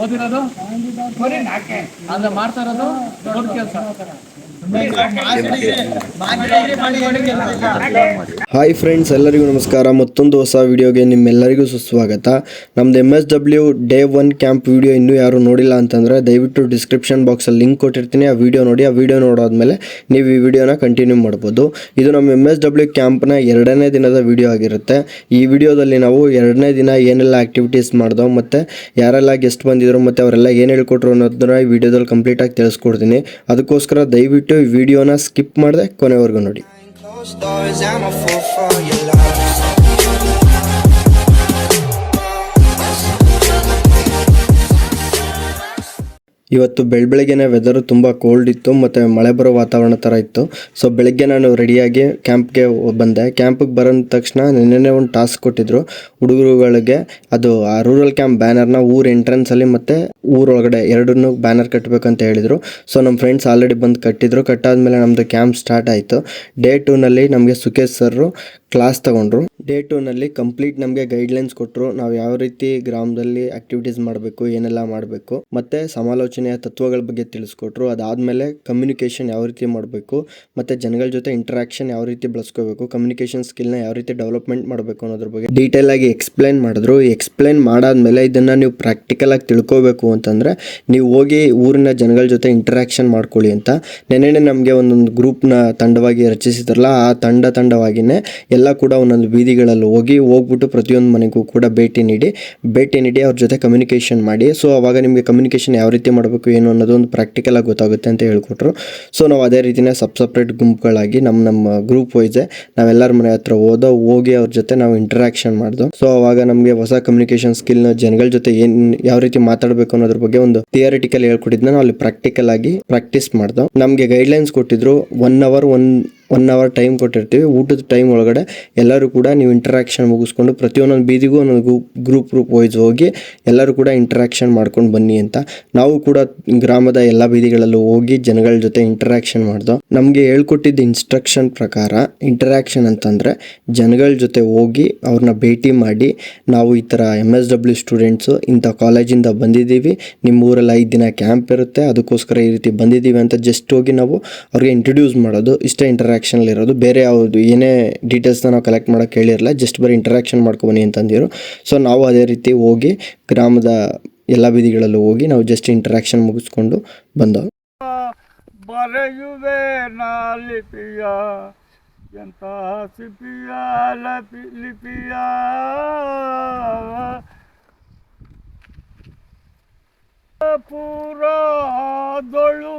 ಓದಿರೋದು ಬರೀ ನಾಕೆ ಅಂದ್ರೆ ಮಾಡ್ತಾ ಇರೋದು ದೊಡ್ಡ ಕೆಲಸ. ಹಾಯ್ ಫ್ರೆಂಡ್ಸ್, ಎಲ್ಲರಿಗೂ ನಮಸ್ಕಾರ. ಮತ್ತೊಂದು ಹೊಸ ವಿಡಿಯೋಗೆ ನಿಮ್ಮೆಲ್ಲರಿಗೂ ಸುಸ್ವಾಗತ. ನಮ್ದು MSW ಡೇ 1 ಕ್ಯಾಂಪ್ ವಿಡಿಯೋ ಇನ್ನೂ ಯಾರು ನೋಡಿಲ್ಲ ಅಂತಂದರೆ ದಯವಿಟ್ಟು ಡಿಸ್ಕ್ರಿಪ್ಷನ್ ಬಾಕ್ಸಲ್ಲಿ ಲಿಂಕ್ ಕೊಟ್ಟಿರ್ತೀನಿ. ಆ ವಿಡಿಯೋ ನೋಡಿ. ಆ ವಿಡಿಯೋ ನೋಡಾದ್ಮೇಲೆ ನೀವು ಈ ವಿಡಿಯೋನ ಕಂಟಿನ್ಯೂ ಮಾಡ್ಬೋದು. ಇದು ನಮ್ಮ MSW ಕ್ಯಾಂಪ್ನ 2ನೇ ದಿನದ ವಿಡಿಯೋ ಆಗಿರುತ್ತೆ. ಈ ವಿಡಿಯೋದಲ್ಲಿ ನಾವು 2ನೇ ದಿನ ಏನೆಲ್ಲ ಆ್ಯಕ್ಟಿವಿಟೀಸ್ ಮಾಡ್ದೋ ಮತ್ತು ಯಾರೆಲ್ಲ ಗೆಸ್ಟ್ ಬಂದಿದ್ರು ಮತ್ತು ಅವರೆಲ್ಲ ಏನು ಹೇಳ್ಕೊಟ್ರು ಅನ್ನೋದನ್ನ ಈ ವಿಡಿಯೋದಲ್ಲಿ ಕಂಪ್ಲೀಟಾಗಿ ತಿಳಿಸ್ಕೊಡ್ತೀನಿ. ಅದಕ್ಕೋಸ್ಕರ ದಯವಿಟ್ಟು ಈ ವಿಡಿಯೋನ ಸ್ಕಿಪ್ ಮಾಡದೆ ಕೊನೆವರೆಗೂ ನೋಡಿ. ಇವತ್ತು ಬೆಳಗ್ಗೆನೇ ವೆದರು ತುಂಬ ಕೋಲ್ಡ್ ಇತ್ತು ಮತ್ತು ಮಳೆ ಬರೋ ವಾತಾವರಣ ಥರ ಇತ್ತು. ಸೊ ಬೆಳಗ್ಗೆ ನಾನು ರೆಡಿಯಾಗಿ ಕ್ಯಾಂಪ್ಗೆ ಬಂದೆ. ಕ್ಯಾಂಪಿಗೆ ಬರೋದ ತಕ್ಷಣ ನೆನ್ನೆ ಒಂದು ಟಾಸ್ಕ್ ಕೊಟ್ಟಿದ್ರು ಹುಡುಗರುಗಳಿಗೆ. ಅದು ಆ ರೂರಲ್ ಕ್ಯಾಂಪ್ ಬ್ಯಾನರ್ನ ಊರ ಎಂಟ್ರೆನ್ಸಲ್ಲಿ ಮತ್ತು ಊರೊಳಗಡೆ ಎರಡನ್ನೂ ಬ್ಯಾನರ್ ಕಟ್ಟಬೇಕಂತ ಹೇಳಿದರು. ಸೊ ನಮ್ಮ ಫ್ರೆಂಡ್ಸ್ ಆಲ್ರೆಡಿ ಬಂದು ಕಟ್ಟಿದ್ರು. ಕಟ್ಟಾದ್ಮೇಲೆ ನಮ್ಮದು ಕ್ಯಾಂಪ್ ಸ್ಟಾರ್ಟ್ ಆಯಿತು. ಡೇ 2ನಲ್ಲಿ ನಮಗೆ ಸುಖೇಶ್ ಸರ್ರು ಕ್ಲಾಸ್ ತಗೊಂಡ್ರು. ಡೇ 2ನಲ್ಲಿ ಕಂಪ್ಲೀಟ್ ನಮಗೆ ಗೈಡ್ಲೈನ್ಸ್ ಕೊಟ್ಟರು. ನಾವು ಯಾವ ರೀತಿ ಗ್ರಾಮದಲ್ಲಿ ಆ್ಯಕ್ಟಿವಿಟೀಸ್ ಮಾಡಬೇಕು, ಏನೆಲ್ಲ ಮಾಡಬೇಕು, ಮತ್ತು ಸಮಾಲೋಚನೆಯ ತತ್ವಗಳ ಬಗ್ಗೆ ತಿಳಿಸ್ಕೊಟ್ರು. ಅದಾದಮೇಲೆ ಕಮ್ಯುನಿಕೇಷನ್ ಯಾವ ರೀತಿ ಮಾಡಬೇಕು ಮತ್ತು ಜನಗಳ ಜೊತೆ ಇಂಟ್ರಾಕ್ಷನ್ ಯಾವ ರೀತಿ ಬೆಳೆಸ್ಕೋಬೇಕು, ಕಮ್ಯುನಿಕೇಷನ್ ಸ್ಕಿಲ್ನ ಯಾವ ರೀತಿ ಡೆವಲಪ್ಮೆಂಟ್ ಮಾಡಬೇಕು ಅನ್ನೋದ್ರ ಬಗ್ಗೆ ಡೀಟೇಲಾಗಿ ಎಕ್ಸ್ಪ್ಲೈನ್ ಮಾಡಿದ್ರು. ಎಕ್ಸ್ಪ್ಲೈನ್ ಮಾಡಾದ್ಮೇಲೆ ಇದನ್ನು ನೀವು ಪ್ರಾಕ್ಟಿಕಲಾಗಿ ತಿಳ್ಕೋಬೇಕು ಅಂತಂದರೆ ನೀವು ಹೋಗಿ ಊರಿನ ಜನಗಳ ಜೊತೆ ಇಂಟ್ರಾಕ್ಷನ್ ಮಾಡ್ಕೊಳ್ಳಿ ಅಂತ ನೆನ್ನೆ ನಮಗೆ ಒಂದೊಂದು ಗ್ರೂಪ್ನ ತಂಡವಾಗಿ ರಚಿಸಿದ್ರಲ್ಲ, ಆ ತಂಡವಾಗಿನೇ ಎಲ್ಲ ಕೂಡ ಒಂದೊಂದು ಬೀದಿಗಳಲ್ಲಿ ಹೋಗ್ಬಿಟ್ಟು ಪ್ರತಿಯೊಂದು ಮನೆಗೂ ಕೂಡ ಭೇಟಿ ನೀಡಿ ಅವ್ರ ಜೊತೆ ಕಮ್ಯುನಿಕೇಷನ್ ಮಾಡಿ. ಸೊ ಅವಾಗ ನಿಮಗೆ ಕಮ್ಯುನಿಕೇಷನ್ ಯಾವ ರೀತಿ ಮಾಡಬೇಕು ಏನು ಅನ್ನೋದು ಒಂದು ಪ್ರಾಕ್ಟಿಕಲ್ ಆಗಿ ಗೊತ್ತಾಗುತ್ತೆ ಅಂತ ಹೇಳ್ಕೊಟ್ರು. ಸೊ ನಾವು ಅದೇ ರೀತಿಯೇ ಸಪ್ರೇಟ್ ಗುಂಪುಗಳಾಗಿ ನಮ್ಮ ಗ್ರೂಪ್ ವೈಸೇ ನಾವೆಲ್ಲರ ಮನೆ ಹತ್ರ ಹೋಗಿ ಅವ್ರ ಜೊತೆ ನಾವು ಇಂಟ್ರಾಕ್ಷನ್ ಮಾಡ್ದು. ಸೊ ಅವಾಗ ನಮಗೆ ಹೊಸ ಕಮ್ಯುನಿಕೇಷನ್ ಸ್ಕಿಲ್ನ ಜನಗಳ ಜೊತೆ ಯಾವ ರೀತಿ ಮಾತಾಡಬೇಕು ಅನ್ನೋದ್ರ ಬಗ್ಗೆ ಒಂದು ಥಿಯರಿಟಿಕಲ್ ಹೇಳ್ಕೊಟ್ಟಿದ್ನ ನಾವು ಅಲ್ಲಿ ಪ್ರಾಕ್ಟಿಕಲ್ ಆಗಿ ಪ್ರಾಕ್ಟೀಸ್ ಮಾಡ್ದು. ನಮಗೆ ಗೈಡ್ಲೈನ್ಸ್ ಕೊಟ್ಟಿದ್ರು. 1 ಅವರ್ ಟೈಮ್ ಕೊಟ್ಟಿರ್ತೀವಿ. ಊಟದ ಟೈಮ್ ಒಳಗಡೆ ಎಲ್ಲರೂ ಕೂಡ ನೀವು ಇಂಟ್ರಾಕ್ಷನ್ ಮುಗಿಸ್ಕೊಂಡು ಪ್ರತಿಯೊಂದೊಂದು ಬೀದಿಗೂ ಒಂದೊಂದು ಗ್ರೂಪ್ ವೈಸ್ ಹೋಗಿ ಎಲ್ಲರೂ ಕೂಡ ಇಂಟ್ರಾಕ್ಷನ್ ಮಾಡ್ಕೊಂಡು ಬನ್ನಿ ಅಂತ. ನಾವು ಕೂಡ ಗ್ರಾಮದ ಎಲ್ಲ ಬೀದಿಗಳಲ್ಲೂ ಹೋಗಿ ಜನಗಳ ಜೊತೆ ಇಂಟ್ರಾಕ್ಷನ್ ಮಾಡ್ದೋ. ನಮಗೆ ಹೇಳ್ಕೊಟ್ಟಿದ್ದ ಇನ್ಸ್ಟ್ರಕ್ಷನ್ ಪ್ರಕಾರ ಇಂಟ್ರಾಕ್ಷನ್ ಅಂತಂದರೆ ಜನಗಳ ಜೊತೆ ಹೋಗಿ ಅವ್ರನ್ನ ಭೇಟಿ ಮಾಡಿ, ನಾವು ಈ ಥರ MSW ಸ್ಟೂಡೆಂಟ್ಸು ಇಂಥ ಕಾಲೇಜಿಂದ ಬಂದಿದ್ದೀವಿ, ನಿಮ್ಮ ಊರಲ್ಲಿ 5 ದಿನ ಕ್ಯಾಂಪ್ ಇರುತ್ತೆ, ಅದಕ್ಕೋಸ್ಕರ ಈ ರೀತಿ ಬಂದಿದ್ದೀವಿ ಅಂತ ಜಸ್ಟ್ ಹೋಗಿ ನಾವು ಅವ್ರಿಗೆ ಇಂಟ್ರೊಡ್ಯೂಸ್ ಮಾಡೋದು. ಇಷ್ಟೇ ಇಂಟ್ರಾಕ್ಷನ್ಲಿರೋದು. ಬೇರೆ ಯಾವುದು ಏನೇ ಡೀಟೇಲ್ಸ್ನ ನಾವು ಕಲೆಕ್ಟ್ ಮಾಡೋಕ್ಕೆ ಹೇಳಿರಲ್ಲ, ಜಸ್ಟ್ ಬರೀ ಇಂಟ್ರಾಕ್ಷನ್ ಮಾಡ್ಕೊಬನ್ನಿ ಅಂತಂದಿರು. ಸೊ ನಾವು ಅದೇ ರೀತಿ ಹೋಗಿ ಗ್ರಾಮದ ಎಲ್ಲ ಬೀದಿಗಳಲ್ಲೂ ಹೋಗಿ ನಾವು ಜಸ್ಟ್ ಇಂಟ್ರಾಕ್ಷನ್ ಮುಗಿಸ್ಕೊಂಡು ಬಂದವು. ಬರೆಯುವೆ ನಾಲಿಪಿಯ ಎಂತ ಸಿಪಿಯ ಲಿಪಿಯ ಪೂರಾದೊಳು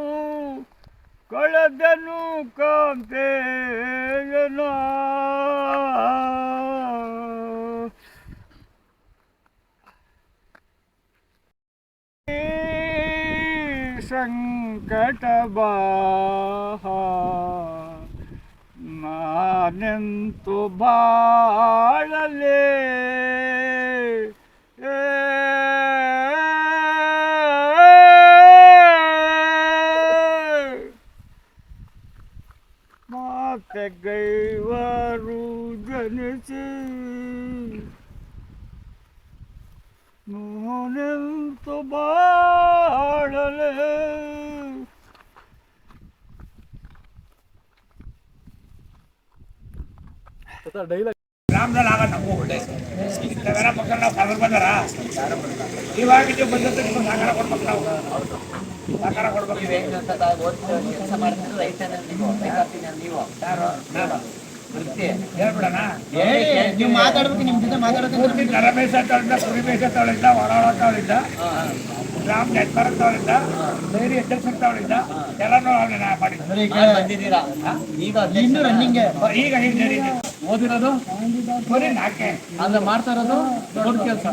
ಕಳೆದನು ಕಾಂತೇಯನ ಸಂಕಟ ನಾನೆಂತು ಬಾಳಲೇ ಗೈವರು ಜನಿಸಿ ನಾನೆಂತು ಬಾಳಲೇ. ಗ್ರಾಮದಲ್ಲಿ ಆಗ ನಮಗೂ ಒಳ್ಳೆ ಮಕ್ಕಳು ನಾವು ಸಾಗರ ಬಂದಾರ. ಇವಾಗ ನೀವು ಬಂದ ಸಾಕಾರ ಕೊಡ್ಬೇಕು, ನಾವು ಸಾಕಾರ ಕೊಡ್ಬೇಕು. ಹೇಳ್ಬಿಡೋಣ. ನೀವು ಮಾತಾಡ್ಬೇಕು, ನಿಮ್ಮ ಜೊತೆ ಮಾತಾಡೋದು ನರಮೇಶ ತಳಿಂದ, ಕುರಿಮೇಶ ತಳಿಂದ, ಒಳಾಳ ತಳಿಂದ, ಗ್ರಾಮ ನೆಟ್ವರ್ಕ್ ತಳಿಂದ, ಡೈರಿ ಎಚ್ಚರಿಕೆ ತಳಿಂದ ಎಲ್ಲನೂ ಮಾಡಿದ್ದೀವಿ. ಈಗ ಓದಿರೋದು ಬರೀ ನಾಕೆ ಅಂದ್ರೆ ಮಾಡ್ತಾ ಇರೋದು ದೊಡ್ಡ ಕೆಲಸ.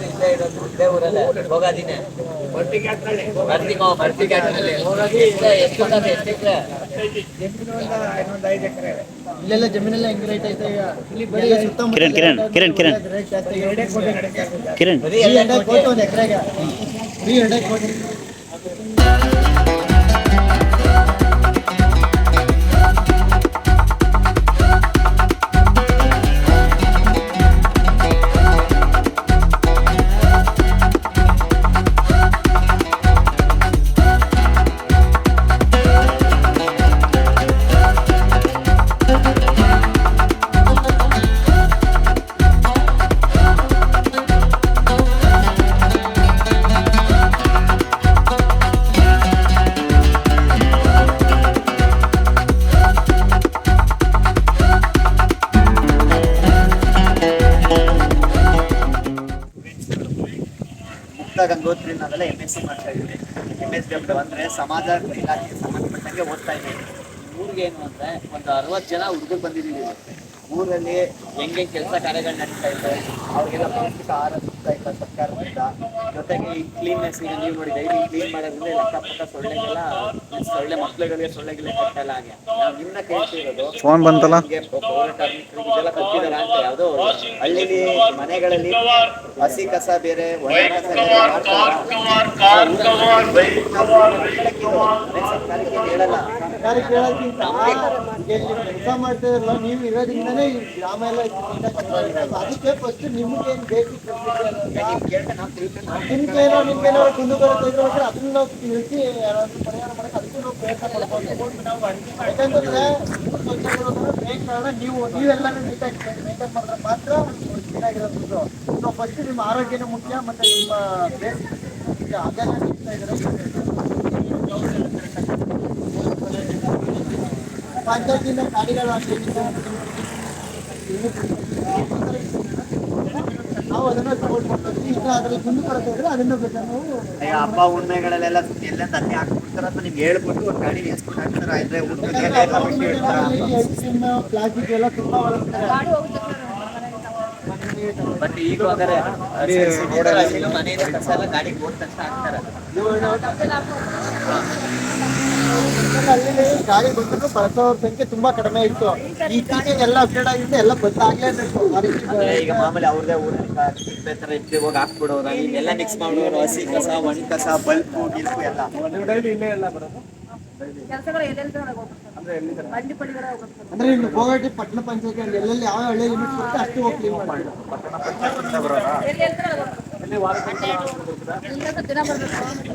ಇಲ್ಲೇ ಇರೋದು ಇದೇ ಊರಲ್ಲೇ ಹೋಗೋದಿನೇ ಒಟ್ಟಿಗೆ ಆಗ್ತದೆ. ಬರ್ತಿ ಘಾಟ್ನಲ್ಲಿ ಎಷ್ಟು ಎಕರೆ ಇನ್ನೊಂದು 5 ಎಕರೆ ಇಲ್ಲೆಲ್ಲ ಜಮೀನೆಲ್ಲ ಹೆಂಗ್ ರೇಟ್ ಐತೆ ಈಗ? ಇಲ್ಲಿ ಬರೀ ಕಿರಣ್ ರೇಟ್ ಜಾಸ್ತಿ ಎರಡೇ ಕೋಟಿ ನಡೆಕೆ ಕಿರಣ್ ಬರೀ 2 ಕೋಟಿ ಒಂದು ಎಕರೆಗೆ 2 ಕೋಟಿ. ಗಂಗೋತ್ರಿ ನಾವೆಲ್ಲ MSc ಮಾಡ್ತಾ ಇದ್ವಿ. MSW ಅಂದ್ರೆ ಸಮಾಜ ಇಲಾಖೆಗೆ ಸಂಬಂಧಪಟ್ಟಂಗೆ ಓದ್ತಾ ಇದ್ದೀವಿ. ಊರಿಗೆ ಏನು ಅಂದ್ರೆ ಒಂದು 60 ಜನ ಹುಡುಗರು ಬಂದಿದ್ದೀವಿ. ಊರಲ್ಲಿ ಹೆಂಗೆ ಕೆಲಸ ಕಾರ್ಯಗಳು ನಡೀತಾ ಇದೆ, ಅವ್ರಿಗೆಲ್ಲ ಪೌಷ್ಟಿಕ ಆಹಾರ ಸಿಗ್ತಾ ಇಲ್ಲ ಸರ್ಕಾರದಿಂದ. ಜೊತೆಗೆ ಈ ಕ್ಲೀನ್ನೆಸ್, ಈಗ ನೀವು ನೋಡಿ ಡೈಲಿ ಕ್ಲೀನ್ ಮಾಡೋದ್ರಿಂದ ಅಕ್ಕಪಕ್ಕ ಸೊಳ್ಳೆ ಮಕ್ಳುಗಳಿಗೆ ಸೊಳ್ಳೆಗಳೇ ಕಟ್ಟಲ್ಲ. ಹಾಗೆ ನಾವು ನಿಮ್ಮನ್ನ ಕೇಳ್ತಿರೋದು, ಫೋನ್ ಬಂತಲ್ಲ, ಪೌರ ಕಾರ್ಮಿಕರಿಗೆ ಇದೆಲ್ಲ ಕಲ್ತಿದಾರ ಅಂತ. ಯಾವುದೋ ಹಳ್ಳಿಲಿ ಮನೆಗಳಲ್ಲಿ ಹಸಿ ಕಸ ಬೇರೆ, ಒಣ ಕಸ ಬೇರೆ ಸರ್ಕಾರಕ್ಕೆ ಹೇಳಲ್ಲ. ಸರ್ಕಾರಕ್ಕೆ ಹೇಳೋದ್ಕಿಂತ ಇಲ್ಲಿ ಕೆಲಸ ಮಾಡ್ತಿದ್ರಲ್ಲ ನೀವು ಇರೋದ್ರಿಂದನೇ ಈ ಗ್ರಾಮ ಎಲ್ಲ ಅದಕ್ಕೆ ಫಸ್ಟ್ ನಿಮ್ಗೆ ಏನು ಬೇಸಿಕ್ ನಿಮ್ಗೇನೋ ಕುಂದು ಬರುತ್ತೆ ಇದ್ರೆ ಅದನ್ನ ನಾವು ತಿಳಿಸಿ ಯಾರಾದ್ರೂ ಪರಿಹಾರ ಮಾಡಕ್ಕೆ ಅದಕ್ಕೂ ನಾವು ಪ್ರಯತ್ನ ಪಡ್ಕೊಂಡು. ಯಾಕಂತಂದ್ರೆ ಮೇನ್ ಕಾರಣ ನೀವೆಲ್ಲನೂ ನೀಟಾಗಿ ಮೇಂಟೈನ್ ಮಾಡಿದ್ರೆ ಮಾತ್ರ ಚೆನ್ನಾಗಿರೋದು. ಸೊ ಫಸ್ಟ್ ನಿಮ್ಮ ಆರೋಗ್ಯನೇ ಮುಖ್ಯ, ಮತ್ತೆ ನಿಮ್ಮ ಬೇಸಿಕ್ ಮುಖ್ಯ. ಅದೆಲ್ಲ ನಿಲ್ತಾ ಇದ್ದಾರೆ ಪಂಚಾಯತಿಂದ ಗಾಡಿಗಳು ನಾವು ಅದನ್ನ ಸಪೋರ್ಟ್ ಮಾಡ್ತೀವಿ. ಈಗ ಅದರಲ್ಲಿ ಕುಂದು ಕೊರತೆ ಇದ್ರೆ ಅದನ್ನ ಬೇಕಾದ್ರೆ ನಾವು ಈಗ ಹಬ್ಬ ಹುಣ್ಮೆಗಳೆಲ್ಲ ಎಲ್ಲ ತನ್ನೆ ಹಾಕ್ಬಿಡ್ತಾರ ಅಂತ ನಿಮ್ಗೆ ಹೇಳ್ಬಿಟ್ಟು ಒಂದು ಗಾಡಿ ಎಸ್ಕೊಂಡು ಹಾಕ್ತಾರ. ಇದ್ರೆ ಪ್ಲಾಸ್ಟಿಕ್ ಎಲ್ಲ ತುಂಬಾ ಬಳಸ್ತಾರೆ. ಬಟ್ ಈಗ ಅಂದರೆ ಮನೆಯಿಂದ ಕಸ ಎಲ್ಲ ಗಾಡಿಗೆ ಹೋದ ತಕ್ಷಣ ಹಾಕ್ತಾರೆ. ಅಲ್ಲಿ ಗಾಡಿ ಬಂದ್ರು ಬಳಸೋರ ಸಂಖ್ಯೆ ತುಂಬಾ ಕಡಿಮೆ ಇತ್ತು. ಇತ್ತೀಚೆಗೆ ಎಲ್ಲ ಅಪ್ಡೇಟ್ ಆಗಿದ್ದು ಎಲ್ಲ ಬದಲಾಗಲೇಬೇಕು. ಅಂದ್ರೆ ಈಗ ಮಾಮೂಲಿ ಅವ್ರದೇ ಊರಲ್ಲಿ ತರ ಇಟ್ಟು ಹೋಗಿ ಹಾಕ್ಬಿಡೋರು, ಇಲ್ಲೆಲ್ಲ ಮಿಕ್ಸ್ ಮಾಡೋರು. ಹಸಿ ಕಸ, ಒಣ ಕಸ, ಬಲ್ಪು ಗಿಲ್ಪು ಎಲ್ಲ ಇಲ್ಲೇ ಎಲ್ಲ ಬರೋದು ಅಂದ್ರೆ ಇನ್ನು ಗೋಗಟ್ಟಿ ಪಟ್ಟಣ ಪಂಚಾಯತಿ ಎಲ್ಲೆಲ್ಲಿ ಯಾವ ಹಳ್ಳಿ ಲಿಮಿಟ್ ಬರುತ್ತೆ ಅಷ್ಟು ಹೋಗಿ ಕ್ಲೀನ್ ಮಾಡಿ.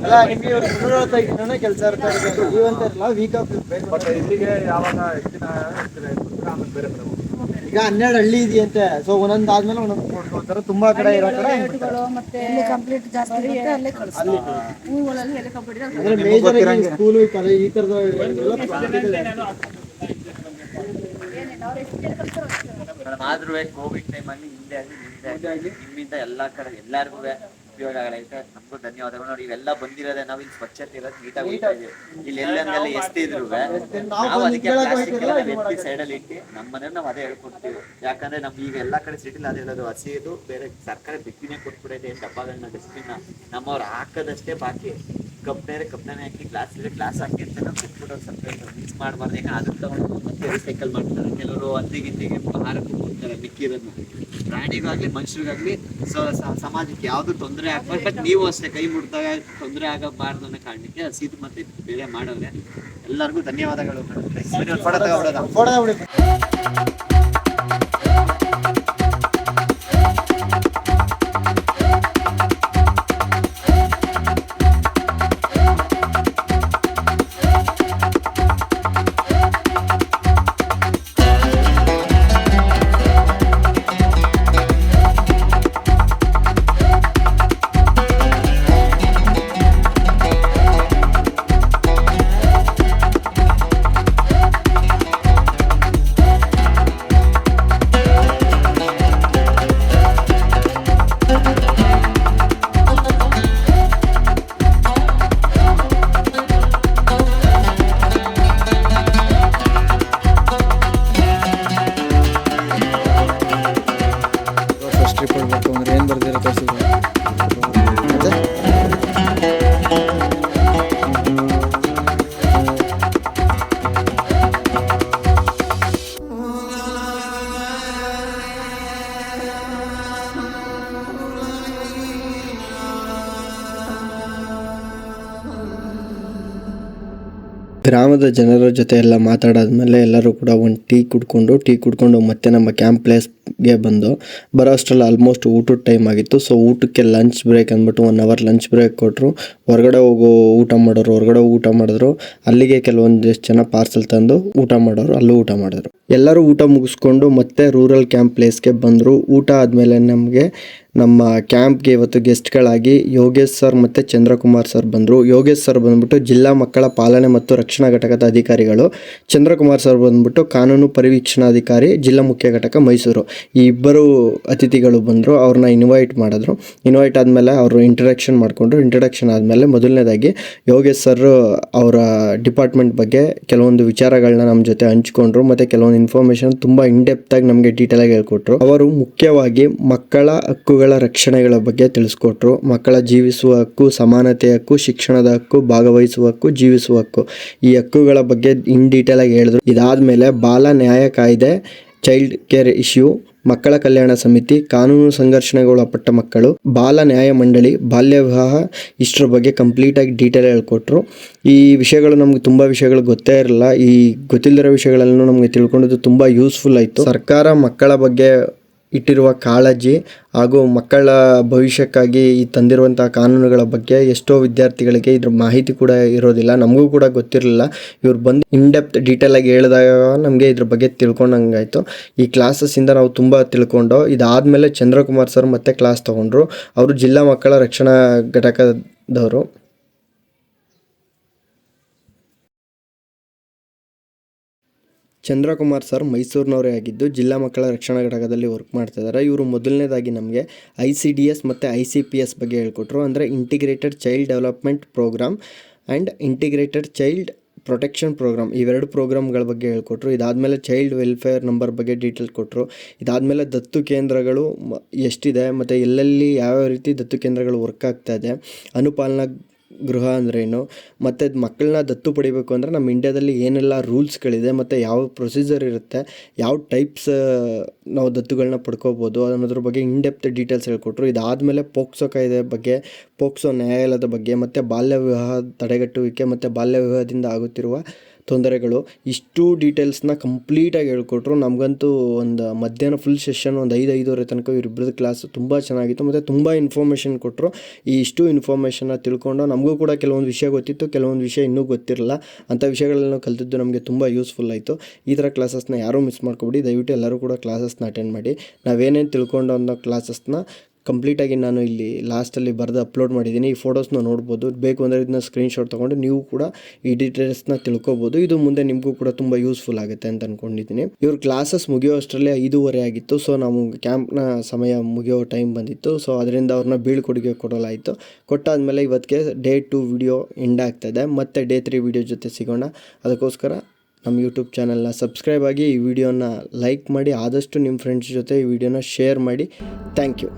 ಅಲ್ಲ ನಿಮ್ಗೆ 225 ಜನ ಕೆಲಸ ಇರ್ತಾರೆ. ನೀವಂತ ಇರಲ್ಲ, ವೀಕ್ ಆಫ್ ಬಟ್ ಇಲ್ಲಿಗೆ ಯಾವಾಗ ಆಮೇಲೆ ಬೇರೆ ಕಡೆ ಹೋಗ್ತೀವಿ. ಈಗ 12 ಹಳ್ಳಿ ಇದೆಯಂತೆ. ಸೊ ಒಂದೊಂದು ಆದ್ಮೇಲೆ ಒಂದೊಂದು ಕೊಡ್ತಾರೆ. ತುಂಬಾ ಕಡೆ ಇರೋ ಕಡೆ ಕಂಪ್ಲೀಟ್ ಜಾಸ್ತಿ ಇರುತ್ತೆ ಅಲ್ಲೇ ಕಳಿಸ್ತಾರೆ. ಊರುಗಳಲ್ಲಿ ಎಲ್ಲಿ ಕಂಪ್ಲೀಟ್ ಅಂದ್ರೆ ಮೇಜರ್ ಸ್ಕೂಲು ಕಾಲೇಜ್ ಈ ತರದ ಆದ್ರೂ ಕೋವಿಡ್ ಟೈಮಲ್ಲಿ ಹಿಂದೆ ಆಗಲಿ ನಿಮ್ಮಿಂದ ಎಲ್ಲಾ ಕಡೆ ಎಲ್ಲರಿಗೂ ಉಪಯೋಗ ಆಗೈತೆ. ನಮಗೂ ಧನ್ಯವಾದಗಳು. ನೋಡಿ ಇವೆಲ್ಲ ಬಂದಿರೋದೇ ನಾವು ಇಲ್ಲಿ ಸ್ವಚ್ಛತೆ ಇರೋದು ನೀಟಾಗಿ ಹೋಗ್ತಾ ಇದೀವಿ. ಇಲ್ಲಿ ಎಲ್ಲೆಲ್ಲ ಎಷ್ಟಿದ್ರು ನಾವು ಅದಕ್ಕೆ ಪ್ಲಾಸ್ಟಿಕ್ ಎಲ್ಲ ಎತ್ತಿ ಸೈಡಲ್ಲಿ ಇಟ್ಟು ನಮ್ಮ ಮನೇಲಿ ನಾವು ಅದೇ ಹೇಳ್ಕೊಡ್ತೀವಿ. ಯಾಕಂದ್ರೆ ನಮ್ಗೆ ಈಗ ಎಲ್ಲಾ ಕಡೆ ಸಿಟಿಲಿ ಅದೇ ಹೇಳೋದು, ಹಸಿದು ಬೇರೆ ಸರ್ಕಾರ ಬಿಟ್ಟಿನೇ ಕೊಟ್ಬಿಡೈತೆ ಡಬ್ಬಗಳನ್ನ, ಡಸ್ಟ್ಬಿನ್ ನಮ್ಮವ್ರು ಹಾಕೋದಷ್ಟೇ ಬಾಕಿ. ಕಪ್ಪನೇ ಹಾಕಿ ಗ್ಲಾಸ್ ಹಾಕಿ ಅಂತ ಬಿಟ್ಬಿಡೋದು. ಸಪ್ರೇಟ್ ಮಿಕ್ಸ್ ಮಾಡಬಾರ್ದು. ಯಾಕಂದ್ರೆ ಅದನ್ನ ತಗೊಂಡು ಮತ್ತೆ ರೀಸೈಕಲ್ ಮಾಡ್ತಾರೆ. ಕೆಲವರು ಹಂದಿಗಿಂದಿಗೆ ಆಹಾರಕ್ಕೂ ಕೊಡ್ತಾರೆ ಮಿಕ್ಕಿರೋದನ್ನ. ಪ್ರಾಣಿಗಾಗ್ಲಿ ಮನುಷ್ಯರಿಗಾಗ್ಲಿ ಸಮಾಜಕ್ಕೆ ಯಾವ್ದು ತೊಂದರೆ ಆಗ್ಬಾರ್ದು. ಬಟ್ ನೀವು ಅಷ್ಟೇ ಕೈ ಮುಟ್ದಾಗ ತೊಂದರೆ ಆಗಬಾರ್ದು ಅನ್ನೋ ಕಾರಣಕ್ಕೆ ಹಸಿದು ಮತ್ತೆ ಬೇರೆ ಮಾಡೋರೆ. ಎಲ್ಲರಿಗೂ ಧನ್ಯವಾದಗಳು. ಗ್ರಾಮದ ಜನರ ಜೊತೆ ಎಲ್ಲ ಮಾತಾಡಾದ್ಮೇಲೆ ಎಲ್ಲರೂ ಕೂಡ ಒಂದು ಟೀ ಕುಡ್ಕೊಂಡು ಮತ್ತೆ ನಮ್ಮ ಕ್ಯಾಂಪ್ ಪ್ಲೇಸ್ಗೆ ಬರೋ ಅಷ್ಟರಲ್ಲಿ ಆಲ್ಮೋಸ್ಟ್ ಊಟದ ಟೈಮ್ ಆಗಿತ್ತು. ಸೊ ಊಟಕ್ಕೆ ಲಂಚ್ ಬ್ರೇಕ್ ಅಂದ್ಬಿಟ್ಟು 1 hour ಲಂಚ್ ಬ್ರೇಕ್ ಕೊಟ್ಟರು. ಹೊರಗಡೆ ಊಟ ಮಾಡಿದ್ರು. ಅಲ್ಲಿಗೆ ಕೆಲವೊಂದಿಷ್ಟು ಜನ ಪಾರ್ಸಲ್ ತಂದು ಊಟ ಮಾಡೋರು, ಅಲ್ಲೂ ಊಟ ಮಾಡಿದ್ರು. ಎಲ್ಲರೂ ಊಟ ಮುಗಿಸ್ಕೊಂಡು ಮತ್ತೆ ರೂರಲ್ ಕ್ಯಾಂಪ್ ಪ್ಲೇಸ್ಗೆ ಬಂದರು. ಊಟ ಆದಮೇಲೆ ನಮಗೆ ನಮ್ಮ ಕ್ಯಾಂಪ್ಗೆ ಇವತ್ತು ಗೆಸ್ಟ್ಗಳಾಗಿ ಯೋಗೇಶ್ ಸರ್ ಮತ್ತು ಚಂದ್ರಕುಮಾರ್ ಸರ್ ಬಂದರು. ಯೋಗೇಶ್ ಸರ್ ಬಂದ್ಬಿಟ್ಟು ಜಿಲ್ಲಾ ಮಕ್ಕಳ ಪಾಲನೆ ಮತ್ತು ರಕ್ಷಣಾ ಘಟಕದ ಅಧಿಕಾರಿಗಳು, ಚಂದ್ರಕುಮಾರ್ ಸರ್ ಬಂದ್ಬಿಟ್ಟು ಕಾನೂನು ಪರಿವೀಕ್ಷಣಾಧಿಕಾರಿ, ಜಿಲ್ಲಾ ಮುಖ್ಯ ಘಟಕ ಮೈಸೂರು. ಈ ಇಬ್ಬರು ಅತಿಥಿಗಳು ಬಂದರು. ಅವ್ರನ್ನ ಇನ್ವೈಟ್ ಆದಮೇಲೆ ಅವರು ಇಂಟ್ರಡಕ್ಷನ್ ಮಾಡಿಕೊಂಡ್ರು. ಇಂಟ್ರಡಕ್ಷನ್ ಆದಮೇಲೆ ಮೊದಲನೇದಾಗಿ ಯೋಗೇಶ್ ಸರ್ ಅವರ ಡಿಪಾರ್ಟ್ಮೆಂಟ್ ಬಗ್ಗೆ ಕೆಲವೊಂದು ವಿಚಾರಗಳನ್ನ ನಮ್ಮ ಜೊತೆ ಹಂಚ್ಕೊಂಡ್ರು. ಮತ್ತು ಕೆಲವೊಂದು ಇನ್ಫಾರ್ಮೇಷನ್ ತುಂಬ ಇನ್ಡೆಪ್ತಾಗಿ ನಮಗೆ ಡೀಟೇಲಾಗಿ ಹೇಳ್ಕೊಟ್ರು. ಅವರು ಮುಖ್ಯವಾಗಿ ಮಕ್ಕಳ ಹಕ್ಕುಗಳ ರಕ್ಷಣೆಗಳ ಬಗ್ಗೆ ತಿಳಿಸ್ಕೊಟ್ರು. ಮಕ್ಕಳ ಜೀವಿಸುವ ಹಕ್ಕು, ಸಮಾನತೆಯ ಹಕ್ಕು, ಶಿಕ್ಷಣದ ಹಕ್ಕು, ಭಾಗವಹಿಸುವ ಹಕ್ಕು, ಜೀವಿಸುವ ಹಕ್ಕು, ಈ ಹಕ್ಕುಗಳ ಬಗ್ಗೆ ಇನ್ ಡೀಟೇಲಾಗಿ ಹೇಳಿದ್ರು. ಇದಾದಮೇಲೆ ಬಾಲ ನ್ಯಾಯ ಕಾಯ್ದೆ, ಚೈಲ್ಡ್ ಕೇರ್ ಇಶ್ಯೂ, ಮಕ್ಕಳ ಕಲ್ಯಾಣ ಸಮಿತಿ, ಕಾನೂನು ಸಂಘರ್ಷಣೆಗೊಳಪಟ್ಟ ಮಕ್ಕಳು, ಬಾಲ ನ್ಯಾಯ ಮಂಡಳಿ, ಬಾಲ್ಯ ವಿವಾಹ, ಇಷ್ಟರ ಬಗ್ಗೆ ಕಂಪ್ಲೀಟಾಗಿ ಡೀಟೇಲ್ ಹೇಳ್ಕೊಟ್ರು. ಈ ವಿಷಯಗಳು ನಮ್ಗೆ ತುಂಬ ವಿಷಯಗಳು ಗೊತ್ತೇ ಇರಲ್ಲ. ಈ ಗೊತ್ತಿಲ್ಲದಿರೋ ವಿಷಯಗಳನ್ನು ನಮಗೆ ತಿಳ್ಕೊಂಡಿದ್ದು ತುಂಬ ಯೂಸ್ಫುಲ್ ಆಯಿತು. ಸರ್ಕಾರ ಮಕ್ಕಳ ಬಗ್ಗೆ ಇಟ್ಟಿರುವ ಕಾಳಜಿ ಹಾಗೂ ಮಕ್ಕಳ ಭವಿಷ್ಯಕ್ಕಾಗಿ ಈ ತಂದಿರುವಂಥ ಕಾನೂನುಗಳ ಬಗ್ಗೆ ಎಷ್ಟೋ ವಿದ್ಯಾರ್ಥಿಗಳಿಗೆ ಇದ್ರ ಮಾಹಿತಿ ಕೂಡ ಇರೋದಿಲ್ಲ. ನಮಗೂ ಕೂಡ ಗೊತ್ತಿರಲಿಲ್ಲ. ಇವ್ರು ಬಂದು ಇನ್ಡೆಪ್ತ್ ಡೀಟೇಲಾಗಿ ಹೇಳಿದಾಗ ನಮಗೆ ಇದ್ರ ಬಗ್ಗೆ ತಿಳ್ಕೊಂಡಂಗಾಯಿತು. ಈ ಕ್ಲಾಸಸ್ಸಿಂದ ನಾವು ತುಂಬ ತಿಳ್ಕೊಂಡು, ಇದಾದಮೇಲೆ ಚಂದ್ರಕುಮಾರ್ ಸರ್ ಮತ್ತೆ ಕ್ಲಾಸ್ ತೊಗೊಂಡ್ರು. ಅವರು ಜಿಲ್ಲಾ ಮಕ್ಕಳ ರಕ್ಷಣಾ ಘಟಕದವರು. ಚಂದ್ರಕುಮಾರ್ ಸರ್ ಮೈಸೂರಿನವರೇ ಆಗಿದ್ದು ಜಿಲ್ಲಾ ಮಕ್ಕಳ ರಕ್ಷಣಾ ಘಟಕದಲ್ಲಿ ವರ್ಕ್ ಮಾಡ್ತಿದ್ದಾರೆ. ಇವರು ಮೊದಲನೇದಾಗಿ ನಮಗೆ ICDS ಮತ್ತು ICPS ಬಗ್ಗೆ ಹೇಳ್ಕೊಟ್ರು. ಅಂದರೆ integrated child development programme and integrated child protection programme, ಇವೆರಡು ಪ್ರೋಗ್ರಾಮ್ಗಳ ಬಗ್ಗೆ ಹೇಳ್ಕೊಟ್ರು. ಇದಾದಮೇಲೆ ಚೈಲ್ಡ್ ವೆಲ್ಫೇರ್ ನಂಬರ್ ಬಗ್ಗೆ ಡೀಟೇಲ್ ಕೊಟ್ಟರು. ಇದಾದಮೇಲೆ ದತ್ತು ಕೇಂದ್ರಗಳು ಎಷ್ಟಿದೆ ಮತ್ತು ಎಲ್ಲೆಲ್ಲಿ ಯಾವ್ಯಾವ ರೀತಿ ದತ್ತು ಕೇಂದ್ರಗಳು ವರ್ಕ್ ಆಗ್ತಾ ಇದೆ, ಅನುಪಾಲನಾ ಗೃಹ ಅಂದ್ರೇನು, ಮತ್ತು ಮಕ್ಕಳನ್ನ ದತ್ತು ಪಡಿಬೇಕು ಅಂದರೆ ನಮ್ಮ ಇಂಡಿಯಾದಲ್ಲಿ ಏನೆಲ್ಲ ರೂಲ್ಸ್ಗಳಿದೆ ಮತ್ತು ಯಾವ ಪ್ರೊಸೀಜರ್ ಇರುತ್ತೆ, ಯಾವ ಟೈಪ್ಸ್ ನಾವು ದತ್ತುಗಳನ್ನ ಪಡ್ಕೋಬೋದು ಅನ್ನೋದ್ರ ಬಗ್ಗೆ ಇನ್ಡೆಪ್ತ್ ಡೀಟೇಲ್ಸ್ ಹೇಳ್ಕೊಟ್ರು. ಇದಾದಮೇಲೆ ಪೋಕ್ಸೋ ಕಾಯ್ದೆ ಬಗ್ಗೆ, ಪೋಕ್ಸೋ ನ್ಯಾಯಾಲಯದ ಬಗ್ಗೆ, ಮತ್ತು ಬಾಲ್ಯ ವಿವಾಹ ತಡೆಗಟ್ಟುವಿಕೆ ಮತ್ತು ಬಾಲ್ಯ ವಿವಾಹದಿಂದ ಆಗುತ್ತಿರುವ ತೊಂದರೆಗಳು, ಇಷ್ಟು ಡೀಟೇಲ್ಸ್ನ ಕಂಪ್ಲೀಟಾಗಿ ಹೇಳ್ಕೊಟ್ರು. ನಮಗಂತೂ ಒಂದು ಮಧ್ಯಾಹ್ನ ಫುಲ್ ಸೆಷನ್ ಒಂದು 5-5:30 ತನಕ ಇವರಿಬ್ಬರದ್ದು ಕ್ಲಾಸ್ ತುಂಬ ಚೆನ್ನಾಗಿತ್ತು ಮತ್ತು ತುಂಬ ಇನ್ಫಾರ್ಮೇಷನ್ ಕೊಟ್ಟರು. ಈ ಇಷ್ಟು ಇನ್ಫಾರ್ಮೇಷನ್ನ ತಿಳ್ಕೊಂಡು ನಮಗೂ ಕೂಡ ಕೆಲವೊಂದು ವಿಷಯ ಗೊತ್ತಿತ್ತು, ಕೆಲವೊಂದು ವಿಷಯ ಇನ್ನೂ ಗೊತ್ತಿರಲ್ಲ. ಅಂಥ ವಿಷಯಗಳನ್ನು ಕಲಿತಿದ್ದು ನಮಗೆ ತುಂಬ ಯೂಸ್ಫುಲ್ ಆಯಿತು. ಈ ಥರ ಕ್ಲಾಸಸ್ನ ಯಾರೂ ಮಿಸ್ ಮಾಡ್ಕೊಬಿಡಿ. ದಯವಿಟ್ಟು ಎಲ್ಲರೂ ಕೂಡ ಕ್ಲಾಸಸ್ನ ಅಟೆಂಡ್ ಮಾಡಿ. ನಾವೇನೇನು ತಿಳ್ಕೊಂಡು ಅನ್ನೋ ಕ್ಲಾಸಸ್ನ ಕಂಪ್ಲೀಟಾಗಿ ನಾನು ಇಲ್ಲಿ ಲಾಸ್ಟಲ್ಲಿ ಬರೆದು ಅಪ್ಲೋಡ್ ಮಾಡಿದ್ದೀನಿ. ಈ ಫೋಟೋಸ್ನ ನೋಡ್ಬೋದು. ಬೇಕು ಅಂದರೆ ಇದನ್ನ ಸ್ಕ್ರೀನ್ಶಾಟ್ ತೊಗೊಂಡು ನೀವು ಕೂಡ ಈ ಡೀಟೇಲ್ಸ್ನ ತಿಳ್ಕೊಬೋದು. ಇದು ಮುಂದೆ ನಿಮಗೂ ಕೂಡ ತುಂಬ ಯೂಸ್ಫುಲ್ ಆಗುತ್ತೆ ಅಂತ ಅಂದ್ಕೊಂಡಿದ್ದೀನಿ. ಇವ್ರ ಕ್ಲಾಸಸ್ ಮುಗಿಯೋ ಅಷ್ಟರಲ್ಲಿ 5:30 ಆಗಿತ್ತು. ಸೊ ನಾವು ಕ್ಯಾಂಪ್ನ ಸಮಯ ಮುಗಿಯೋ ಟೈಮ್ ಬಂದಿತ್ತು. ಸೊ ಅದರಿಂದ ಅವ್ರನ್ನ ಬೀಳ್ಕೊಡುಗೆ ಕೊಡಲಾಯಿತು. ಕೊಟ್ಟಾದಮೇಲೆ ಇವತ್ತಿಗೆ Day 2 ವಿಡಿಯೋ ಎಂಡ್ ಆಗ್ತಾಯಿದೆ. ಮತ್ತು Day 3 ವಿಡಿಯೋ ಜೊತೆ ಸಿಗೋಣ. ಅದಕ್ಕೋಸ್ಕರ ನಮ್ಮ ಯೂಟ್ಯೂಬ್ ಚಾನಲ್ನ ಸಬ್ಸ್ಕ್ರೈಬ್ ಆಗಿ, ಈ ವಿಡಿಯೋನ ಲೈಕ್ ಮಾಡಿ, ಆದಷ್ಟು ನಿಮ್ಮ ಫ್ರೆಂಡ್ಸ್ ಜೊತೆ ಈ ವಿಡಿಯೋನ ಶೇರ್ ಮಾಡಿ. Thank you.